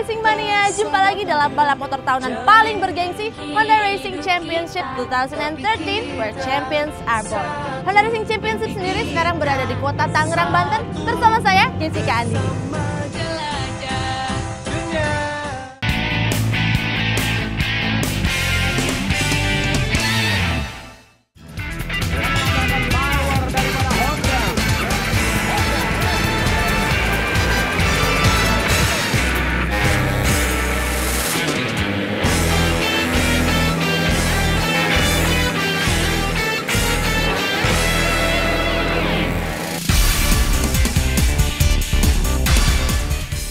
Racing Mania, jumpa lagi dalam balap motor tahunan paling bergengsi, Honda Racing Championship 2013, where champions are born. Honda Racing Championship sendiri sekarang berada di kota Tangerang, Banten, bersama saya, Jessica Andi.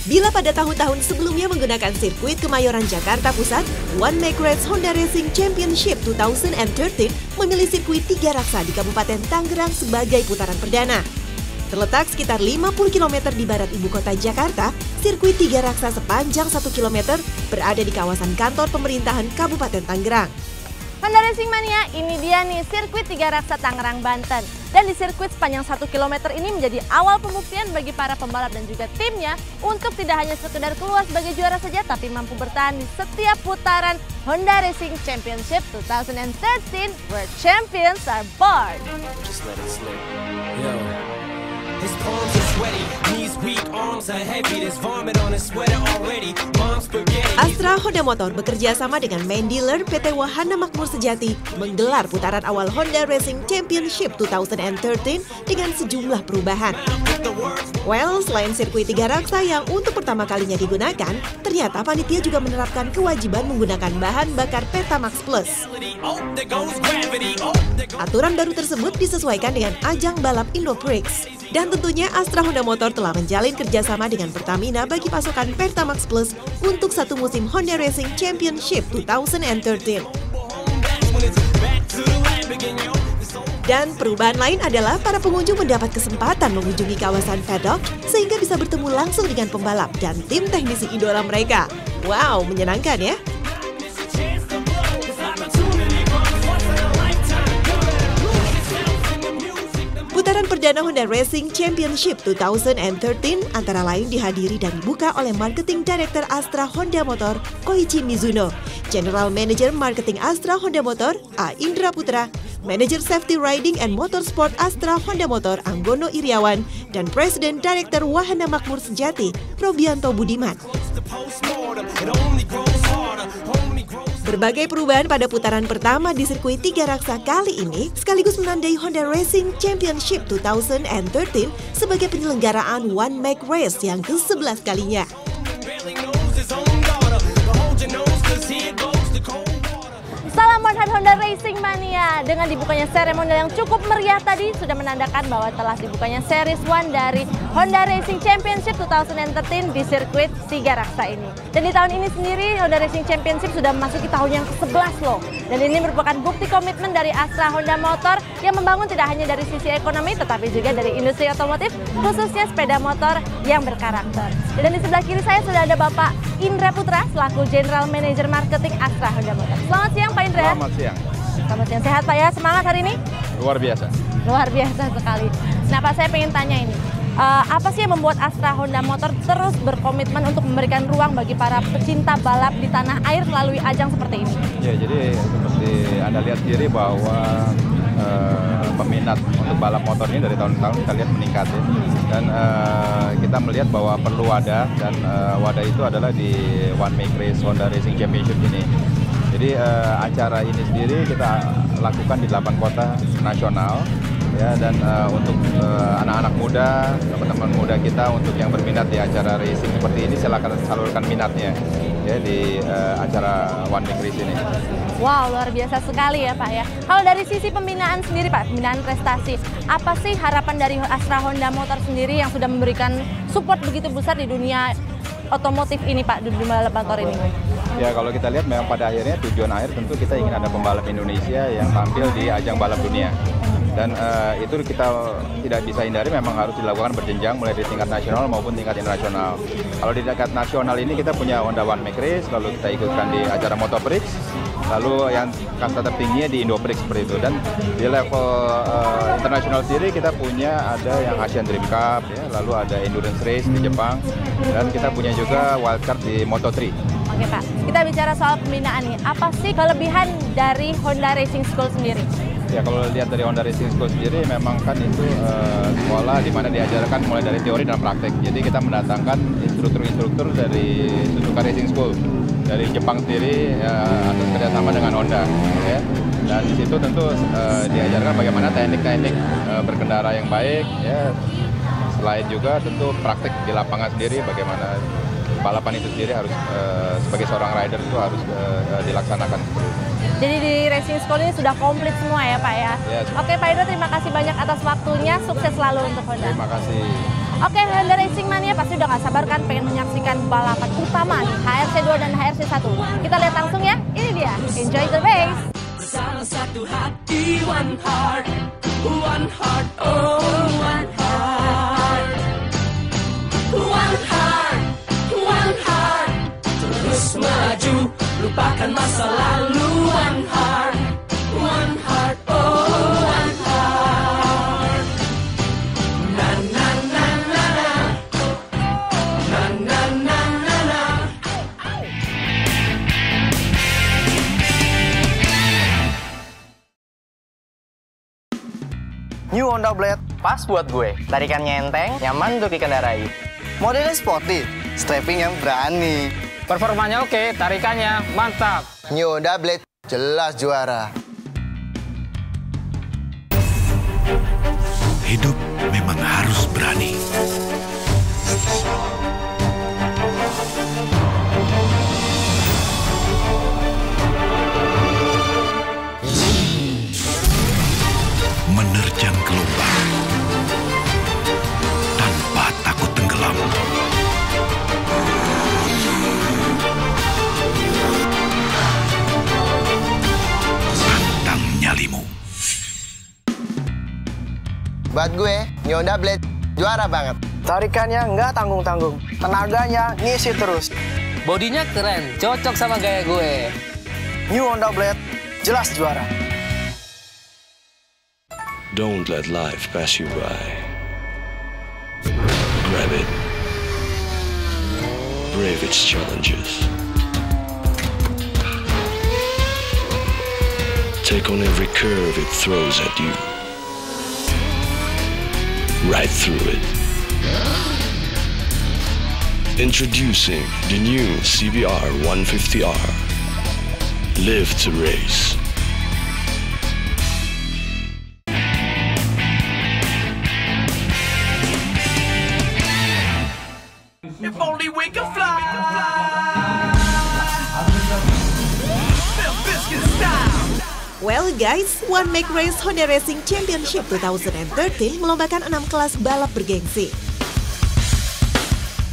Bila pada tahun-tahun sebelumnya menggunakan sirkuit Kemayoran Jakarta Pusat, One Make Race Honda Racing Championship 2013 memilih sirkuit Tiga Raksa di Kabupaten Tangerang sebagai putaran perdana. Terletak sekitar 50 km di barat ibu kota Jakarta, sirkuit Tiga Raksa sepanjang 1 km berada di kawasan kantor pemerintahan Kabupaten Tangerang. Honda Racing Mania, ini dia nih sirkuit Tiga Raksa Tangerang, Banten. Dan di sirkuit sepanjang 1 km ini menjadi awal pembuktian bagi para pembalap dan juga timnya untuk tidak hanya sekedar keluar sebagai juara saja, tapi mampu bertahan di setiap putaran Honda Racing Championship 2013, where champions are born. Just let it slip. Yo. His palms are sweaty, knees weak, arms are heavy. There's vomit on his sweater already. Mom's spaghetti. Astra Honda Motor bekerja sama dengan main dealer PT Wahana Makmur Sejati menggelar putaran awal Honda Racing Championship 2013 dengan sejumlah perubahan. Well, selain sirkuit Tiga Raksa yang untuk pertama kalinya digunakan, ternyata panitia juga menerapkan kewajiban menggunakan bahan bakar Pertamax Plus. Aturan baru tersebut disesuaikan dengan ajang balap Indo Prix. Dan tentunya Astra Honda Motor telah menjalin kerjasama dengan Pertamina bagi pasokan Pertamax Plus untuk satu musim Honda Racing Championship 2013. Dan perubahan lain adalah para pengunjung mendapat kesempatan mengunjungi kawasan paddock sehingga bisa bertemu langsung dengan pembalap dan tim teknisi idola mereka. Wow, menyenangkan ya! Putaran perdana Honda Racing Championship 2013 antara lain dihadiri dan dibuka oleh Marketing Director Astra Honda Motor, Koichi Mizuno, General Manager Marketing Astra Honda Motor, A. Indra Putra, Manager Safety Riding and Motorsport Astra Honda Motor, Anggono Iriawan, dan Presiden Director Wahana Makmur Sejati, Probianto Budiman. Berbagai perubahan pada putaran pertama di sirkuit Tiga Raksa kali ini sekaligus menandai Honda Racing Championship 2013 sebagai penyelenggaraan One Make Race yang ke-11 kalinya. Salam One Heart Honda Racing Mania. Dengan dibukanya seremonial yang cukup meriah tadi sudah menandakan bahwa telah dibukanya Series 1 dari Honda Racing Championship 2013 di sirkuit Tiga Raksa ini. Dan di tahun ini sendiri Honda Racing Championship sudah memasuki tahun yang ke-11 loh. Dan ini merupakan bukti komitmen dari Astra Honda Motor yang membangun tidak hanya dari sisi ekonomi tetapi juga dari industri otomotif, khususnya sepeda motor yang berkarakter. Dan di sebelah kiri saya sudah ada Bapak Indra Putra selaku General Manager Marketing Astra Honda Motor. Selamat siang Pak Indra. Selamat siang. Selamat siang, sehat Pak ya? Semangat hari ini? Luar biasa. Luar biasa sekali. Nah Pak, saya pengen tanya ini, apa sih yang membuat Astra Honda Motor terus berkomitmen untuk memberikan ruang bagi para pecinta balap di tanah air melalui ajang seperti ini? Ya, jadi seperti Anda lihat sendiri bahwa peminat untuk balap motor ini dari tahun ke tahun kita lihat meningkat ya. Dan kita melihat bahwa perlu wadah dan wadah itu adalah di One Make Race Honda Racing Championship ini. Jadi acara ini sendiri kita lakukan di 8 kota nasional ya, dan untuk anak-anak muda, teman-teman muda kita untuk yang berminat di acara racing seperti ini silakan salurkan minatnya ya di acara One Make Race ini. Wow, luar biasa sekali ya Pak ya. Kalau dari sisi pembinaan sendiri Pak, pembinaan prestasi, apa sih harapan dari Astra Honda Motor sendiri yang sudah memberikan support begitu besar di dunia otomotif ini Pak, di dunia balap motor ini? Ya, kalau kita lihat memang pada akhirnya tujuan akhir tentu kita ingin ada pembalap Indonesia yang tampil di ajang balap dunia. Dan itu kita tidak bisa hindari, memang harus dilakukan berjenjang mulai di tingkat nasional maupun tingkat internasional. Kalau di tingkat nasional ini kita punya Honda One Make Race, lalu kita ikutkan di acara Motor Prix, lalu yang kasta tertingginya di Indoprix seperti itu. Dan di level international sendiri kita punya ada yang Asian Dream Cup, ya, lalu ada Endurance Race di Jepang, dan kita punya juga wildcard di Moto3. Oke Pak, kita bicara soal pembinaan nih. Apa sih kelebihan dari Honda Racing School sendiri? Ya kalau lihat dari Honda Racing School sendiri memang kan itu sekolah di mana diajarkan mulai dari teori dan praktek. Jadi kita mendatangkan instruktur-instruktur dari Suzuka Racing School dari Jepang sendiri atas kerjasama dengan Honda. Ya. Dan di situ tentu diajarkan bagaimana teknik-teknik berkendara yang baik. Ya. Selain juga tentu praktek di lapangan sendiri bagaimana balapan itu sendiri harus sebagai seorang rider itu harus dilaksanakan. Jadi di Racing School ini sudah komplit semua ya Pak ya? Yes. Oke Pak Indro, terima kasih banyak atas waktunya, sukses selalu untuk Honda. Terima kasih. Oke, Honda Racing Mania pasti udah gak sabar kan pengen menyaksikan balapan utama nih, HRC 2 dan HRC 1. Kita lihat langsung ya, ini dia, enjoy the race! Bersama satu hati, one heart, one heart, oh one heart, one heart, one heart. Terus maju, lupakan masa lalu, one heart, oh one heart. Na na na na na, na na na na na. New Honda Blade, pas buat gue. Tarikannya enteng, nyaman untuk dikendarai. Modelnya sporty, strapping yang berani. Performanya oke, tarikannya mantap. New Honda Blade, jelas juara. Hidup memang harus berani. Menerjang gelombang tanpa takut tenggelam. Pantang nyalimu. Buat gue, New Honda Blade, juara banget. Tarikannya nggak tanggung-tanggung, tenaganya ngisi terus. Bodinya keren, cocok sama gaya gue. New Honda Blade, jelas juara. Don't let life pass you by. Grab it. Brave its challenges. Take on every curve it throws at you. Right through it. Introducing the new CBR 150R. Live to race. If only we could fly. Well guys, One Make Race Honda Racing Championship 2013 melombakan 6 kelas balap bergengsi.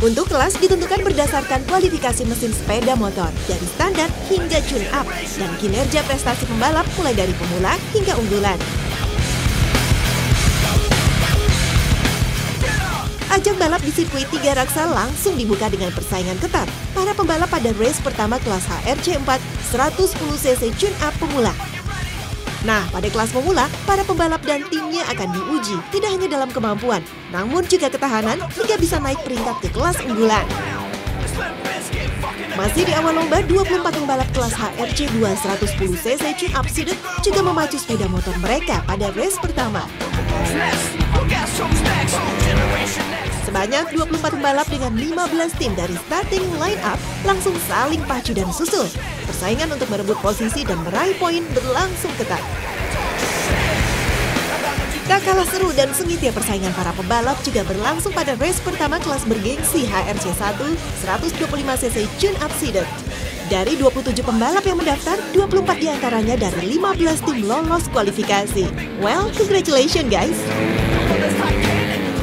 Untuk kelas ditentukan berdasarkan kualifikasi mesin sepeda motor dari standar hingga tune-up dan kinerja prestasi pembalap mulai dari pemula hingga unggulan. Ajang balap di sirkuit Tiga Raksa langsung dibuka dengan persaingan ketat para pembalap pada race pertama kelas HRC 4 110cc tune-up pemula. Nah, pada kelas pemula, para pembalap dan timnya akan diuji tidak hanya dalam kemampuan, namun juga ketahanan hingga bisa naik peringkat ke kelas unggulan. Masih di awal lomba, 24 pembalap kelas HRC 2 110cc tune-up seated juga memacu sepeda motor mereka pada race pertama. Sebanyak 24 pembalap dengan 15 tim dari starting line-up langsung saling pacu dan susul. Persaingan untuk merebut posisi dan meraih poin berlangsung ketat. Tak kalah seru dan sengitnya persaingan para pembalap juga berlangsung pada race pertama kelas bergengsi HRC 1 125cc tune-up seated. Dari 27 pembalap yang mendaftar, 24 diantaranya dari 15 tim lolos kualifikasi. Well, congratulations guys!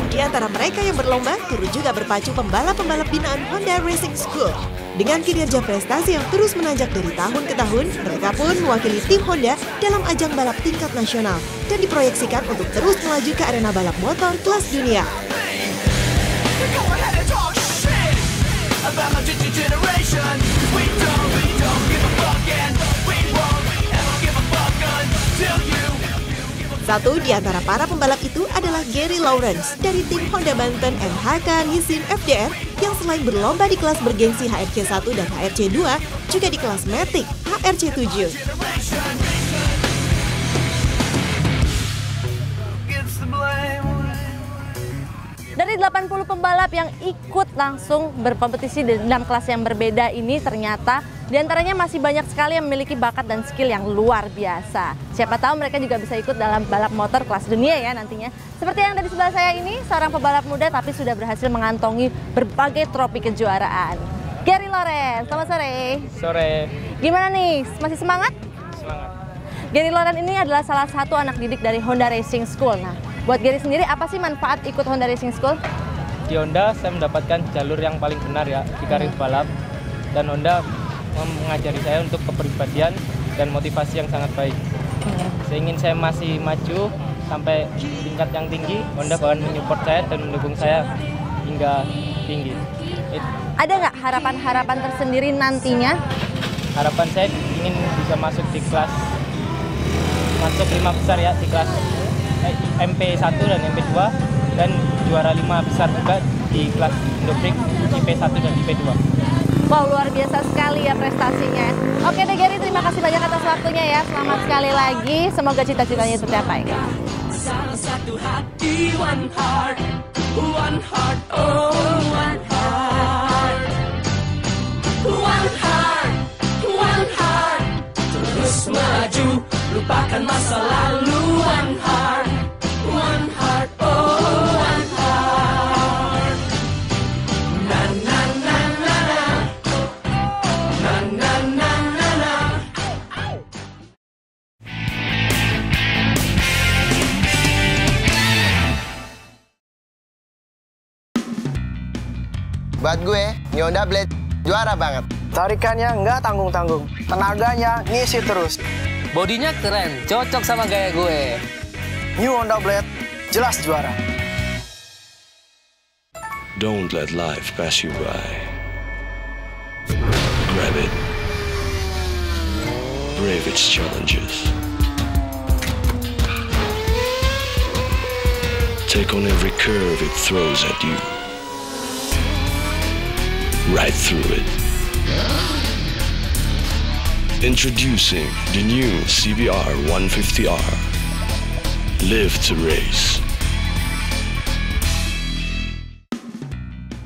Di antara mereka yang berlomba, turut juga berpacu pembalap-pembalap binaan Honda Racing School. Dengan kinerja prestasi yang terus menanjak dari tahun ke tahun, mereka pun mewakili tim Honda dalam ajang balap tingkat nasional dan diproyeksikan untuk terus melaju ke arena balap motor kelas dunia. About my generation, we don't give a fuck and we won't. Satu di antara para pembalap itu adalah Gary Lawrence dari tim Honda Banten MHK Nissin FDR yang selain berlomba di kelas bergengsi HRC 1 dan HRC 2, juga di kelas Matic HRC 7. Dari 80 pembalap yang ikut langsung berkompetisi di 6 kelas yang berbeda ini, ternyata diantaranya masih banyak sekali yang memiliki bakat dan skill yang luar biasa. Siapa tahu mereka juga bisa ikut dalam balap motor kelas dunia ya nantinya. Seperti yang ada di sebelah saya ini, seorang pembalap muda tapi sudah berhasil mengantongi berbagai trofi kejuaraan. Gary Lawrence, selamat sore. Sore. Gimana nih, masih semangat? Semangat. Gary Lawrence ini adalah salah satu anak didik dari Honda Racing School. Nah, buat Gary sendiri, apa sih manfaat ikut Honda Racing School? Di Honda saya mendapatkan jalur yang paling benar ya di karir balap, dan Honda mengajari saya untuk kepribadian dan motivasi yang sangat baik. Saya ingin saya masih maju sampai tingkat yang tinggi, Honda bahkan menyupport saya dan mendukung saya hingga tinggi. Ada nggak harapan-harapan tersendiri nantinya? Harapan saya ingin bisa masuk di kelas, masuk 5 besar ya, di kelas MP1 dan MP2, dan juara 5 besar juga di kelas Indoprix IP1 dan IP2. Wow, luar biasa sekali ya prestasinya. Oke deh Gary, terima kasih banyak atas waktunya ya. Selamat sekali lagi, semoga cita-citanya tercapai. Satu hati, one heart, one heart, oh one heart, one heart, one heart. Terus maju, lupakan masa lalu, one heart, one heart, oh one heart. Na na na na na, na na na na na. Buat gue, Honda Blade juara banget. Tarikannya nggak tanggung-tanggung, tenaganya ngisi terus. Bodinya keren, cocok sama gaya gue. New Honda Blade jelas juara. Don't let life pass you by. Grab it. Brave its challenges. Take on every curve it throws at you. Right through it. Introducing the new CBR 150R. Live to race.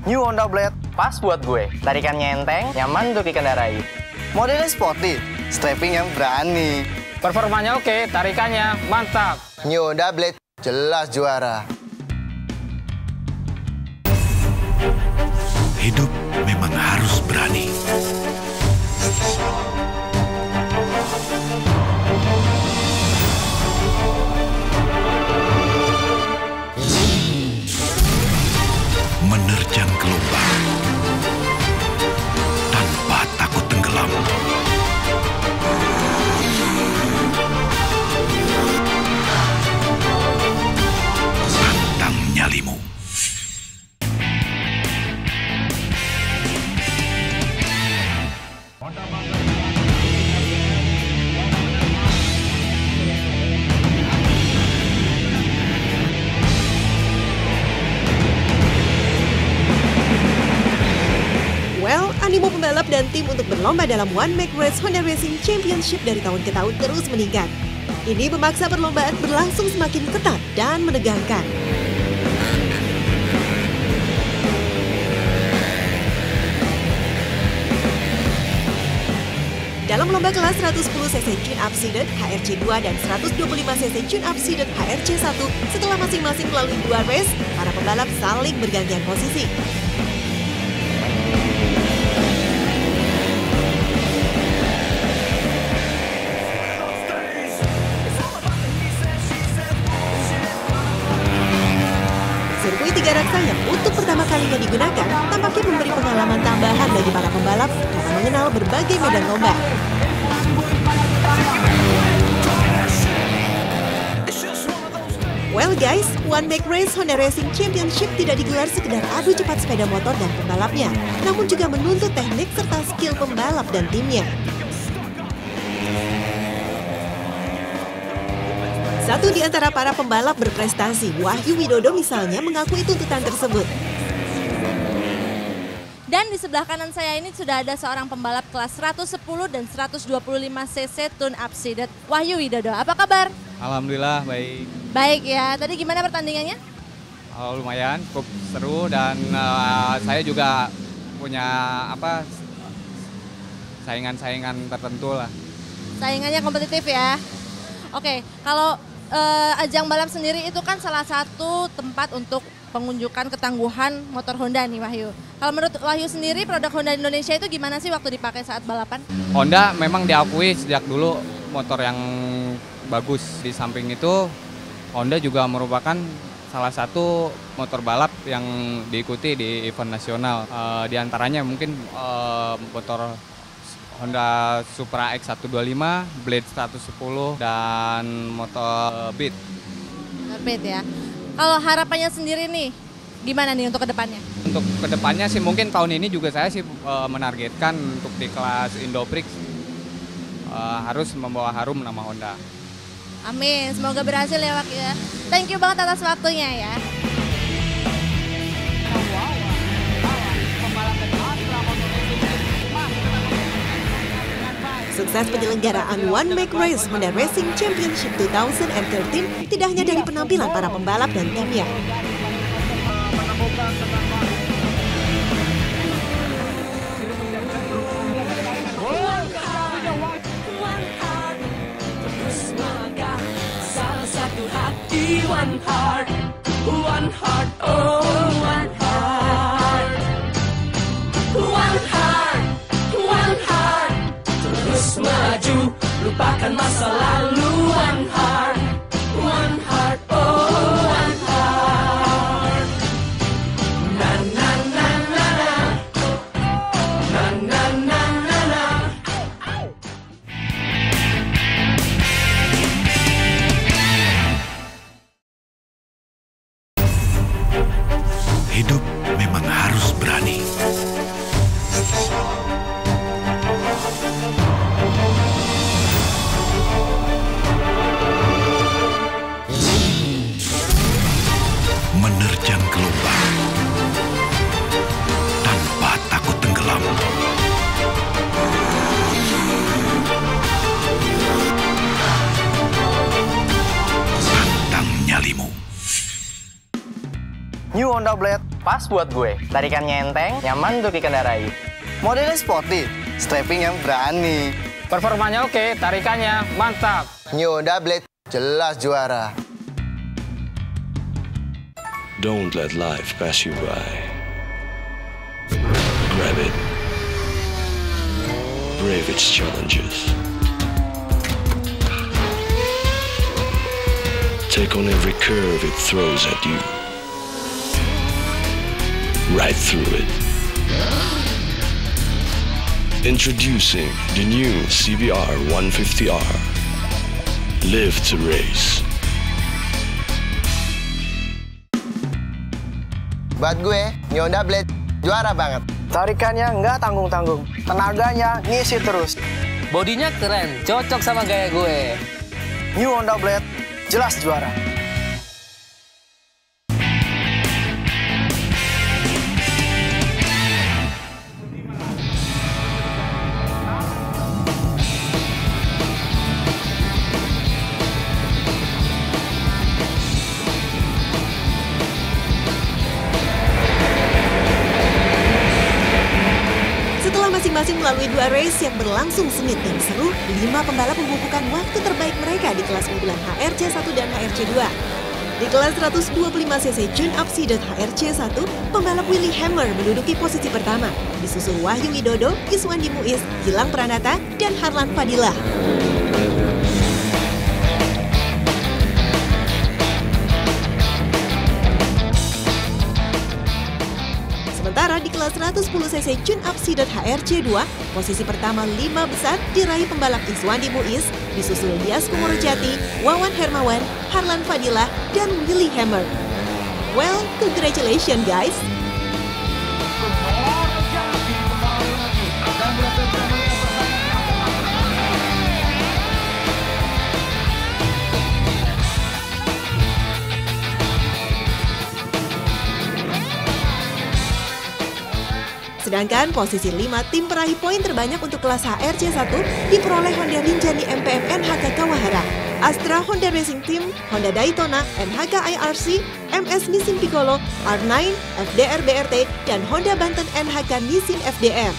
New Honda Blade pas buat gue. Tarikannya enteng, nyaman untuk dikendarai. Modelnya sporty, strapping yang berani. Performanya oke, tarikannya mantap. New Honda Blade jelas juara. Hidup memang harus berani. Menerjang gelombang tanpa takut tenggelam. Pantang nyalimu. Animo pembalap dan tim untuk berlomba dalam One Make Race Honda Racing Championship dari tahun ke tahun terus meningkat. Ini memaksa perlombaan berlangsung semakin ketat dan menegangkan. Dalam lomba kelas 110 cc tune-up seated HRC 2 dan 125 cc tune-up seated HRC 1, setelah masing-masing melalui 2 race, para pembalap saling bergantian posisi. Sirkuit tiga raksa yang untuk pertama kalinya digunakan tampaknya memberi pengalaman tambahan bagi para pembalap karena mengenal berbagai medan lomba. Well guys, One Make Race Honda Racing Championship tidak digelar sekedar adu cepat sepeda motor dan pembalapnya, namun juga menuntut teknik serta skill pembalap dan timnya. Satu di antara para pembalap berprestasi, Wahyu Widodo misalnya, mengakui tuntutan tersebut. Dan di sebelah kanan saya ini sudah ada seorang pembalap kelas 110 dan 125 cc tune-up seated, Wahyu Widodo. Apa kabar? Alhamdulillah baik. Baik ya, tadi gimana pertandingannya? Lumayan, cukup seru dan saya juga punya saingan-saingan tertentu lah. Saingannya kompetitif ya. Oke, kalau ajang balap sendiri itu kan salah satu tempat untuk pengunjukan ketangguhan motor Honda nih Wahyu. Kalau menurut Wahyu sendiri produk Honda Indonesia itu gimana sih waktu dipakai saat balapan? Honda memang diakui sejak dulu motor yang bagus. Di samping itu Honda juga merupakan salah satu motor balap yang diikuti di event nasional. Di antaranya mungkin motor Honda Supra X125, Blade 110, dan motor Beat. Motor Beat ya. Kalau harapannya sendiri nih, gimana nih untuk kedepannya? Untuk kedepannya sih mungkin tahun ini juga saya sih menargetkan untuk di kelas Indoprix harus membawa harum nama Honda. Amin, semoga berhasil ya Wak ya. Thank you banget atas waktunya ya. Sukses penyelenggaraan One Make Race Honda Racing Championship 2013 tidak hanya dari penampilan para pembalap dan timnya. One heart, one heart, oh one heart, one heart, one heart. Terus maju, lupakan masa lalu. One heart, oh one heart. Na na na na na, na na na na na. Hidup memang harus berani. Menerjang gelombang tanpa takut tenggelam. Pantang nyalimu. New Honda Blade pas buat gue. Tarikannya enteng, nyaman untuk dikendarai. Modelnya sporty, strapping yang berani. Performanya oke, tarikannya mantap. New Honda Blade jelas juara. Don't let life pass you by. Grab it. Brave its challenges. Take on every curve it throws at you. Right through it. Introducing the new CBR 150R. Live to race. Buat gue, New Honda Blade juara banget. Tarikannya nggak tanggung-tanggung, tenaganya ngisi terus. Bodinya keren, cocok sama gaya gue. New Honda Blade jelas juara. Masing-masing melalui 2 race yang berlangsung sengit dan seru, 5 pembalap membukukan waktu terbaik mereka di kelas unggulan HRC1 dan HRC2. Di kelas 125cc tune-up seated HRC1, pembalap Willy Hammer menduduki posisi pertama, disusul Wahyu Widodo, Iswandi Muiz, Gilang Pranata, dan Harlan Fadilah. Sementara di kelas 110cc tune-up seated HRC2, posisi pertama 5 besar diraih pembalap Iswandi Muiz, disusul Dias Kumurojati, Wawan Hermawan, Harlan Fadilah, dan Willy Hammer. Well, congratulations guys! Sedangkan posisi 5 tim peraih poin terbanyak untuk kelas HRC1 diperoleh Honda Rinjani MPM NHK Kawahara, Astra Honda Racing Team, Honda Daytona, NHK IRC, MS Nissin Piccolo, R9, FDR BRT, dan Honda Banten NHK Nissin FDR.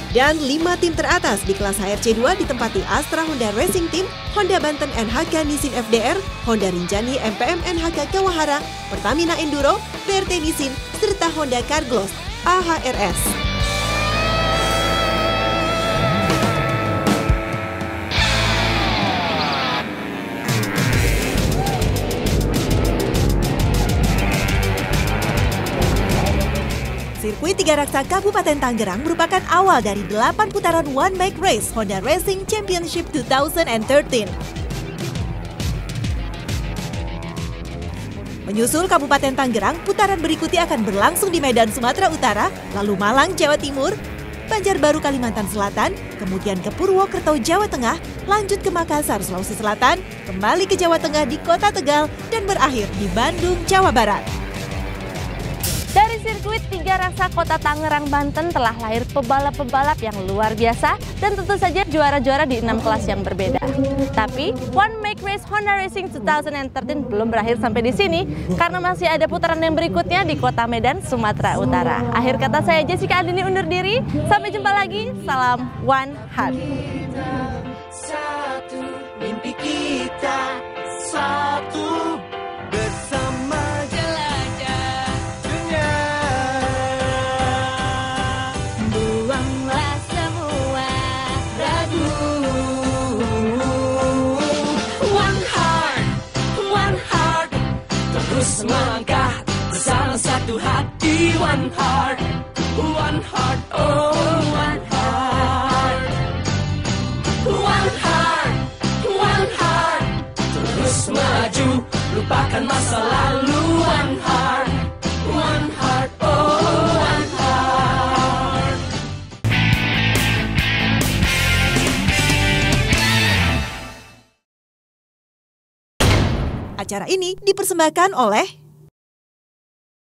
Dan 5 tim teratas di kelas HRC2 ditempati Astra Honda Racing Team, Honda Banten NHK Nissin FDR, Honda Rinjani MPM NHK Kawahara, Pertamina Enduro, BRT Nissin, serta Honda Carglass AHRS. Sirkuit Tiga Raksa Kabupaten Tangerang merupakan awal dari 8 putaran One Bike Race Honda Racing Championship 2013. Menyusul Kabupaten Tangerang, putaran berikutnya akan berlangsung di Medan, Sumatera Utara, lalu Malang, Jawa Timur, Banjarbaru, Kalimantan Selatan, kemudian ke Purwokerto, Jawa Tengah, lanjut ke Makassar, Sulawesi Selatan, kembali ke Jawa Tengah di Kota Tegal, dan berakhir di Bandung, Jawa Barat. Dari sirkuit Tiga Raksa Kota Tangerang, Banten telah lahir pebalap-pebalap yang luar biasa dan tentu saja juara-juara di 6 kelas yang berbeda. Tapi One Bike Race Honda Racing 2013 belum berakhir sampai di sini karena masih ada putaran yang berikutnya di Kota Medan, Sumatera Utara. Akhir kata saya Jessica Andini undur diri. Sampai jumpa lagi. Salam One Heart. Satu mimpi kita, satu bersama. Melangkah bersama satu hati, one heart, oh one heart, one heart, one heart, terus maju, lupakan masa lalu, one heart, oh one heart. Acara ini dipersembahkan oleh